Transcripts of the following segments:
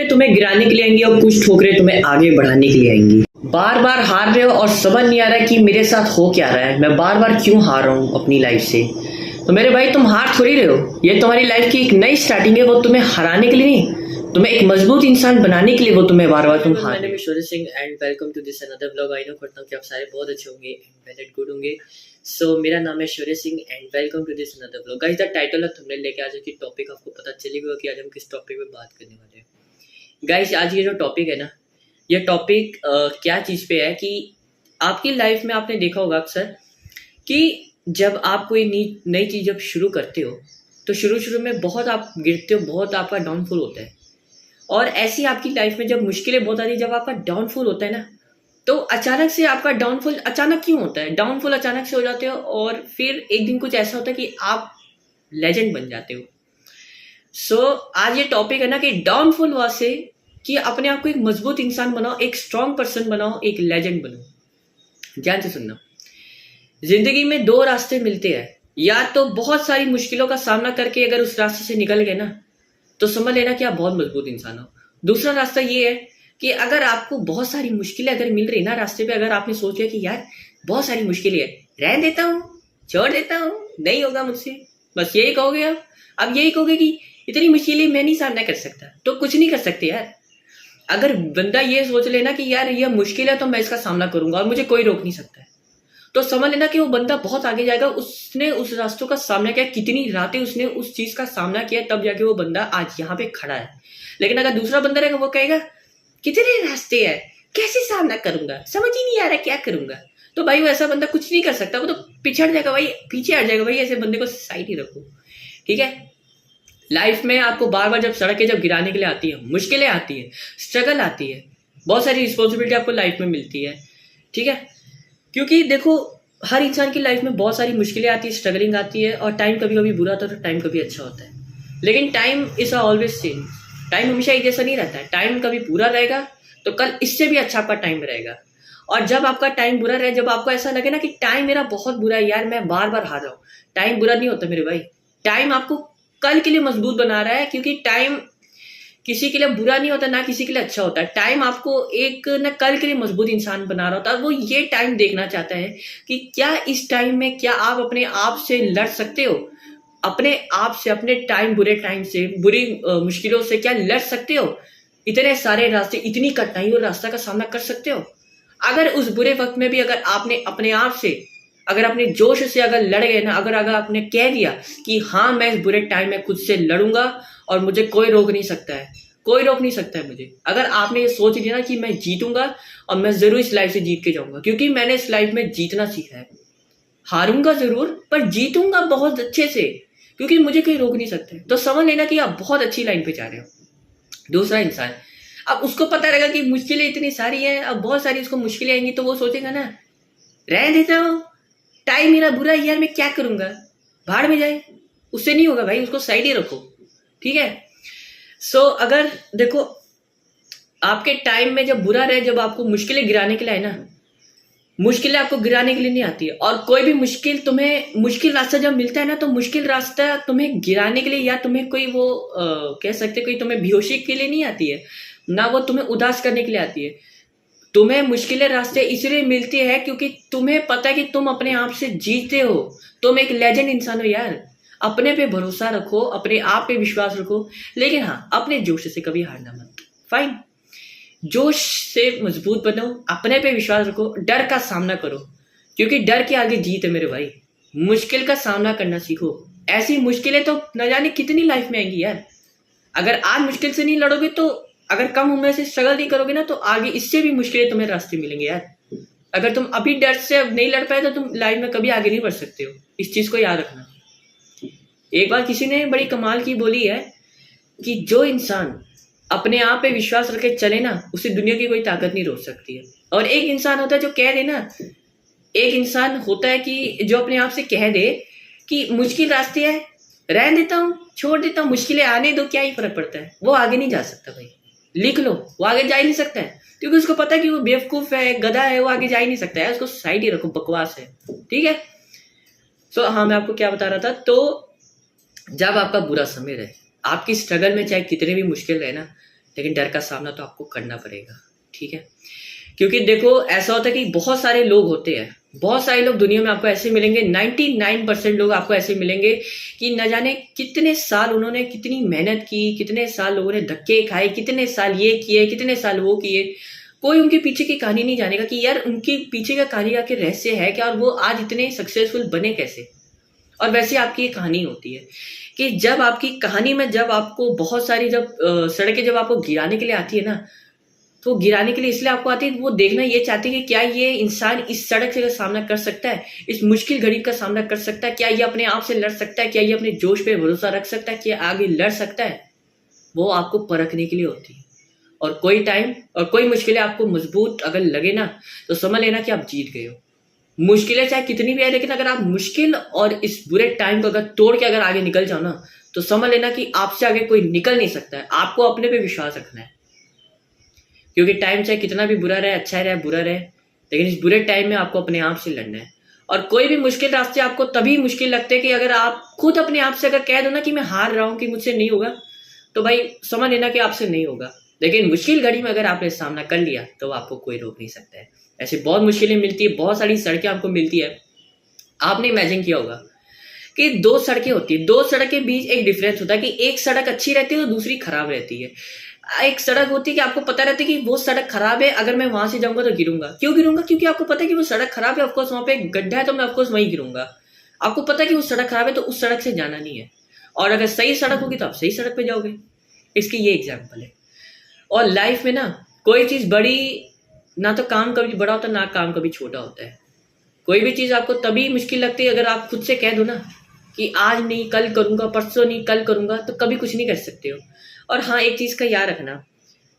तुम्हें गिराने के लिए आएंगी और कुछ ठोकरें तुम्हें आगे बढ़ाने के लिए आएंगी। बार बार हार रहे हो और समझ नहीं आ रहा है कि मेरे साथ हो क्या रहा है, मैं बार बार क्यों हार रहा हूँ अपनी लाइफ से। तो मेरे भाई, तुम हार थोड़ी रहे हो, ये तुम्हारी लाइफ की एक नई स्टार्टिंग है। वो तुम्हें हराने के लिए नहीं, तुम्हें एक मजबूत इंसान बनाने के लिए वो तुम्हें बार बार तुम हार। मैं Shaurya Singh and welcome to this another vlog. I know करता हूँ कि आप सारे बहुत अच्छे होंगे एंड वेल एंड गुड होंगे। सो मेरा नाम है Shaurya Singh and welcome to this another vlog. Guys, the title और थंबनेल लेके आज की टॉपिक आपको पता चलेगा कि आज हम किस टॉपिक पे बात करने वाले हैं। गाइस, आज ये जो टॉपिक है ना, ये टॉपिक क्या चीज़ पे है कि आपकी लाइफ में आपने देखा होगा अक्सर कि जब आप कोई नई चीज़ जब शुरू करते हो तो शुरू में बहुत आप गिरते हो, बहुत आपका डाउनफॉल होता है। और ऐसी आपकी लाइफ में जब मुश्किलें बहुत आती है, जब आपका डाउनफॉल होता है ना, तो अचानक से आपका डाउनफॉल अचानक क्यों होता है, डाउनफॉल अचानक से हो जाते हो और फिर एक दिन कुछ ऐसा होता है कि आप लेजेंड बन जाते हो। सो आज ये टॉपिक है ना कि डाउनफॉल हुआ से कि अपने आप को एक मजबूत इंसान बनाओ, एक स्ट्रांग पर्सन बनाओ, एक लेजेंड बनो। ध्यान से सुनना, जिंदगी में दो रास्ते मिलते हैं। या तो बहुत सारी मुश्किलों का सामना करके अगर उस रास्ते से निकल गए ना, तो समझ लेना कि आप बहुत मजबूत इंसान हो। दूसरा रास्ता ये है कि अगर आपको बहुत सारी मुश्किलें अगर मिल रही ना रास्ते पे, अगर आपने सोच लिया कि यार बहुत सारी मुश्किलें है, रहने देता हूँ, छोड़ देता हूँ, नहीं होगा मुझसे, बस यही कहोगे आप। अब यही कहोगे कि इतनी मुश्किलें मैं नहीं सामना कर सकता, तो कुछ नहीं कर सकते यार। अगर बंदा ये सोच लेना कि यार ये मुश्किल है तो मैं इसका सामना करूंगा और मुझे कोई रोक नहीं सकता है, तो समझ लेना कि वो बंदा बहुत आगे जाएगा। उसने उस रास्तों का सामना किया, कितनी रातें उसने उस चीज का सामना किया, तब जाके वो बंदा आज यहाँ पे खड़ा है। लेकिन अगर दूसरा बंदा रहेगा, वो कहेगा कितने रास्ते है, कैसे सामना करूंगा, समझ ही नहीं आ रहा क्या करूंगा। तो भाई वो ऐसा बंदा कुछ नहीं कर सकता, वो तो पिछड़ जाएगा भाई, पीछे हट जाएगा भाई। ऐसे बंदे को साइड ही रखो, ठीक है। लाइफ में आपको बार बार जब सड़कें जब गिराने के लिए आती है, मुश्किलें आती है, स्ट्रगल आती है, बहुत सारी रिस्पॉन्सिबिलिटी आपको लाइफ में मिलती है, ठीक है। क्योंकि देखो, हर इंसान की लाइफ में बहुत सारी मुश्किलें आती है, स्ट्रगलिंग आती है, और टाइम कभी कभी बुरा होता है तो टाइम कभी अच्छा होता है। लेकिन time is always same, time हमेशा एक जैसा नहीं रहता है। टाइम कभी बुरा रहेगा तो कल इससे भी अच्छा आपका टाइम रहेगा। और जब आपका टाइम बुरा रहे, जब आपको ऐसा लगे ना कि टाइम मेरा बहुत बुरा है यार, मैं बार बार हार रहा हूँ, टाइम बुरा नहीं होता मेरे भाई। टाइम आपको कल के लिए मजबूत बना रहा है, क्योंकि टाइम किसी के लिए बुरा नहीं होता, ना किसी के लिए अच्छा होता है। टाइम आपको एक न कल के लिए मजबूत इंसान बना रहा होता है। वो ये टाइम देखना चाहता है कि क्या इस टाइम में क्या आप अपने आप से लड़ सकते हो, अपने आप से, अपने टाइम, बुरे टाइम से, बुरी मुश्किलों से क्या लड़ सकते हो। इतने सारे रास्ते, इतनी कठिनाई और रास्ता का सामना कर सकते हो। अगर उस बुरे वक्त में भी अगर आपने अपने आप से, अगर अपने जोश से अगर लड़ गए ना, अगर अगर आपने कह दिया कि हाँ मैं इस बुरे टाइम में खुद से लड़ूंगा और मुझे कोई रोक नहीं सकता है, कोई रोक नहीं सकता है मुझे। अगर आपने ये सोच लिया ना कि मैं जीतूंगा और मैं जरूर इस लाइफ से जीत के जाऊंगा, क्योंकि मैंने इस लाइफ में जीतना सीखा है। हारूंगा जरूर पर जीतूंगा बहुत अच्छे से, क्योंकि मुझे कोई रोक नहीं सकता है। तो समझ लेना कि आप बहुत अच्छी लाइन पे जा रहे हो। दूसरा इंसान, अब उसको पता रहेगा कि मुश्किलें इतनी सारी है, अब बहुत सारी उसको मुश्किलें आएंगी, तो वो सोचेगा ना, रहने देता हूँ, टाइम मेरा बुरा है यार, मैं क्या करूंगा, भाड़ में जाए। उससे नहीं होगा भाई, उसको साइड ही रखो, ठीक है। सो अगर देखो, आपके टाइम में जब बुरा रहे, जब आपको मुश्किलें गिराने के लिए आए ना, मुश्किलें आपको गिराने के लिए नहीं आती है। और कोई भी मुश्किल तुम्हें, मुश्किल रास्ता जब मिलता है ना, तो मुश्किल रास्ता तुम्हें गिराने के लिए या तुम्हें कोई वो कह सकते कोई तुम्हें बेहोशी के लिए नहीं आती है, ना वो तुम्हें उदास करने के लिए आती है। तुम्हें मुश्किलें रास्ते इसलिए मिलती है क्योंकि तुम्हें पता है कि तुम अपने आप से जीते हो, तुम एक लेजेंड इंसान हो यार। अपने पे भरोसा रखो, अपने आप पे विश्वास रखो, लेकिन हाँ, अपने जोश से कभी हारना मत। फाइन, जोश से मजबूत बनो, अपने पे विश्वास रखो, डर का सामना करो, क्योंकि डर के आगे जीत है मेरे भाई। मुश्किल का सामना करना सीखो। ऐसी मुश्किलें तो न जाने कितनी लाइफ में आएंगी यार। अगर आज मुश्किल से नहीं लड़ोगे, तो अगर कम उम्र से स्ट्रगल नहीं करोगे ना, तो आगे इससे भी मुश्किलें तुम्हें रास्ते मिलेंगे यार। अगर तुम अभी डर से नहीं लड़ पाए, तो तुम लाइफ में कभी आगे नहीं बढ़ सकते हो। इस चीज को याद रखना। एक बार किसी ने बड़ी कमाल की बोली है कि जो इंसान अपने आप पे विश्वास रखे चले ना, उसे दुनिया की कोई ताकत नहीं रोक सकती है। और एक इंसान होता है जो कह दे ना, एक इंसान होता है कि जो अपने आप से कह दे कि मुश्किल रास्ते है, रहने देता हूँ, छोड़ देता हूँ, मुश्किलें आने दो, क्या ही फर्क पड़ता है, वो आगे नहीं जा सकता भाई। लिख लो, वो आगे जा ही नहीं सकता है, क्योंकि उसको पता है कि वो बेवकूफ है, गधा है, वो आगे जा ही नहीं सकता है। उसको साइड ही रखो, बकवास है, ठीक है। सो हाँ, मैं आपको क्या बता रहा था, तो जब आपका बुरा समय रहे, आपकी स्ट्रगल में चाहे कितने भी मुश्किल रहे ना, लेकिन डर का सामना तो आपको करना पड़ेगा, ठीक है। क्योंकि देखो ऐसा होता है कि बहुत सारे लोग होते हैं, बहुत सारे लोग दुनिया में आपको ऐसे मिलेंगे, 99% लोग आपको ऐसे मिलेंगे कि न जाने कितने साल उन्होंने कितनी मेहनत की, कितने साल लोगों ने धक्के खाए, कितने साल ये किए, कितने साल वो किए, कोई उनके पीछे की कहानी नहीं जानेगा कि यार उनके पीछे का कहानी का क्या रहस्य है क्या, और वो आज इतने सक्सेसफुल बने कैसे। और वैसे आपकी ये कहानी होती है कि जब आपकी कहानी में जब आपको बहुत सारी सड़कें जब आपको गिराने के लिए आती है ना, तो गिराने के लिए इसलिए आपको आती है, वो देखना ये चाहती है कि क्या ये इंसान इस सड़क से का सामना कर सकता है, इस मुश्किल घड़ी का सामना कर सकता है, क्या ये अपने आप से लड़ सकता है, क्या ये अपने जोश पे भरोसा रख सकता है, क्या आगे लड़ सकता है। वो आपको परखने के लिए होती है। और कोई टाइम और कोई मुश्किलें आपको मजबूत अगर लगे ना, तो समझ लेना कि आप जीत गए हो। मुश्किलें चाहे कितनी भी है, लेकिन अगर आप मुश्किल और इस बुरे टाइम को अगर तोड़ के अगर आगे निकल जाओ ना, तो समझ लेना कि आपसे आगे कोई निकल नहीं सकता है। आपको अपने पे विश्वास रखना है, क्योंकि टाइम चाहे कितना भी बुरा रहे, अच्छा रहे, बुरा रहे, लेकिन इस बुरे टाइम में आपको अपने आप से लड़ना है। और कोई भी मुश्किल रास्ते आपको तभी मुश्किल लगते हैं कि अगर आप खुद अपने आप से अगर कह दो ना कि मैं हार रहा हूं, कि मुझसे नहीं होगा, तो भाई समझ लेना कि आपसे नहीं होगा। लेकिन मुश्किल घड़ी में अगर आपने सामना कर लिया तो आपको कोई रोक नहीं सकता है। ऐसे बहुत मुश्किलें मिलती है, बहुत सारी सड़कें आपको मिलती है। आपने इमेजिन किया होगा कि दो सड़कें होती है, दो सड़क के बीच एक डिफरेंस होता है कि एक सड़क अच्छी रहती है और दूसरी खराब रहती है। एक सड़क होती है कि आपको पता रहता है कि वो सड़क खराब है, अगर मैं वहां से जाऊंगा तो गिरूंगा। क्यों गिरूंगा? क्योंकि आपको पता है कि वो सड़क खराब है, ऑफकोर्स वहां पे गड्ढा है, तो मैं ऑफकोर्स वहीं गिरूंगा। आपको पता है कि वो सड़क खराब है, तो उस सड़क से जाना नहीं है। और अगर सही सड़क होगी तो आप सही सड़क पे जाओगे। इसकी ये एग्जाम्पल है। और लाइफ में ना कोई चीज बड़ी, ना तो काम कभी बड़ा होता है, ना काम कभी छोटा होता है। कोई भी चीज आपको तभी मुश्किल लगती है अगर आप खुद से कह दो ना कि आज नहीं कल करूंगा, परसों नहीं कल करूंगा, तो कभी कुछ नहीं कर सकते हो। और हाँ, एक चीज का याद रखना,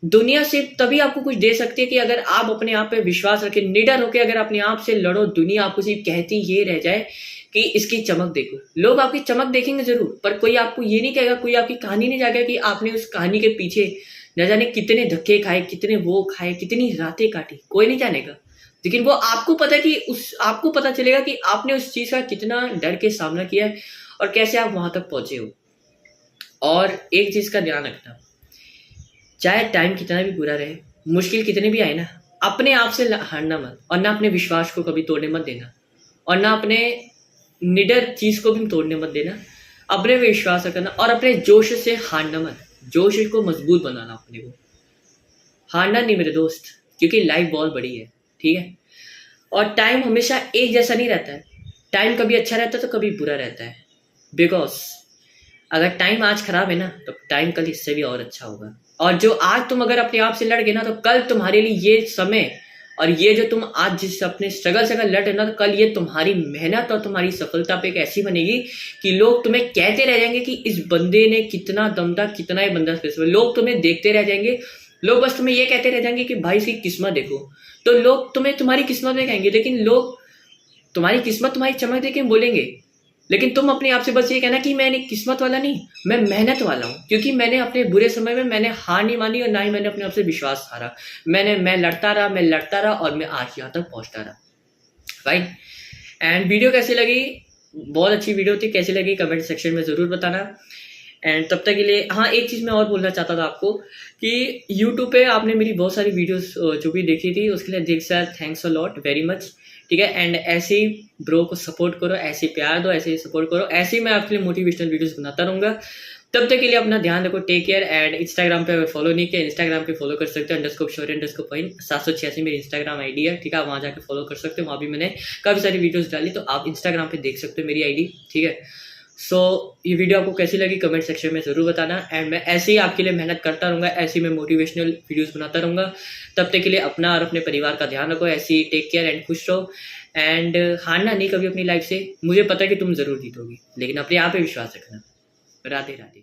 दुनिया सिर्फ तभी आपको कुछ दे सकती है कि अगर आप अपने आप पे विश्वास रखें, निडर होकर अगर अपने आप से लड़ो। दुनिया आपको सिर्फ कहती ये रह जाए कि इसकी चमक देखो। लोग आपकी चमक देखेंगे जरूर, पर कोई आपको ये नहीं कहेगा, कोई आपकी कहानी नहीं जाएगा कि आपने उस कहानी के पीछे न जाने कितने धक्के खाए, कितने वो खाए, कितनी रातें काटी, कोई नहीं जानेगा। लेकिन वो आपको पता कि आपको पता चलेगा कि आपने उस चीज का कितना डर के सामना किया है और कैसे आप वहां तक पहुंचे हो। और एक चीज का ध्यान रखना, चाहे टाइम कितना भी बुरा रहे, मुश्किल कितने भी आए ना, अपने आप से हारना मत, और ना अपने विश्वास को कभी तोड़ने मत देना, और ना अपने निडर चीज को भी तोड़ने मत देना। अपने पे विश्वास रखना और अपने जोश से हारना मत, जोश को मजबूत बनाना अपने को। हारना नहीं मेरे दोस्त, क्योंकि लाइफ बहुत बड़ी है, ठीक है। और टाइम हमेशा एक जैसा नहीं रहता है। टाइम कभी अच्छा रहता है तो कभी बुरा रहता है। बिकॉज अगर टाइम आज खराब है ना, तो टाइम कल इससे भी और अच्छा होगा। और जो आज तुम अगर अपने आप से लड़ गए ना, तो कल तुम्हारे लिए ये समय और ये जो तुम आज जिस अपने स्ट्रगल से अगर लड़ रहे ना, तो कल ये तुम्हारी मेहनत और तुम्हारी सफलता पे एक ऐसी बनेगी कि लोग तुम्हें कहते रह जाएंगे कि इस बंदे ने कितना दम था, कितना ही बंदा स्पेशल। लोग तुम्हें देखते रह जाएंगे, लोग बस तुम्हें ये कहते रह जाएंगे कि भाई इसकी किस्मत देखो। तो लोग तुम्हें तुम्हारी किस्मत दिखाएंगे, लेकिन लोग तुम्हारी किस्मत तुम्हारी चमक देके बोलेंगे, लेकिन तुम अपने आप से बस ये कहना कि मैंने किस्मत वाला नहीं, मैं मेहनत वाला हूँ। क्योंकि मैंने अपने बुरे समय में मैंने हार नहीं मानी, और ना ही मैंने अपने आप से विश्वास हारा। मैं लड़ता रहा और मैं आज यहाँ तक पहुंचता रहा। राइट। एंड वीडियो कैसी लगी? बहुत अच्छी वीडियो थी। कैसी लगी कमेंट सेक्शन में जरूर बताना। एंड तब तक के लिए हाँ, एक चीज़ मैं और बोलना चाहता था आपको कि यूट्यूब पे आपने मेरी बहुत सारी वीडियोस जो भी देखी थी, उसके लिए दिल से thanks a lot, very much, ठीक है। एंड ऐसे ही ब्रो को सपोर्ट करो, ऐसे प्यार दो, ऐसे ही सपोर्ट करो, ऐसे ही मैं आपके लिए मोटिवेशनल वीडियोस बनाता रहूँगा। तब तक के लिए अपना ध्यान रखो, टेक केयर। एंड इंस्टाग्राम पे अगर फॉलो नहीं किया, इंस्टाग्राम पे फॉलो कर सकते हो, _शौर्य_point 786 मेरी इंस्टाग्राम आईडी है, ठीक है। आप वहाँ जाकर फॉलो कर सकते हो, वहाँ भी मैंने काफ़ी सारी वीडियोस डाली, तो आप इंस्टाग्राम पे देख सकते हो मेरी आईडी, ठीक है। सो ये वीडियो आपको कैसी लगी कमेंट सेक्शन में ज़रूर बताना। एंड मैं ऐसे ही आपके लिए मेहनत करता रहूँगा, ऐसे ही मैं मोटिवेशनल वीडियोस बनाता रहूँगा। तब तक के लिए अपना और अपने परिवार का ध्यान रखो, ऐसे ही टेक केयर एंड खुश रहो। एंड हारना नहीं कभी अपनी लाइफ से। मुझे पता है कि तुम ज़रूर जीतोगी, लेकिन अपने आप पे विश्वास रखना। राधे राधे।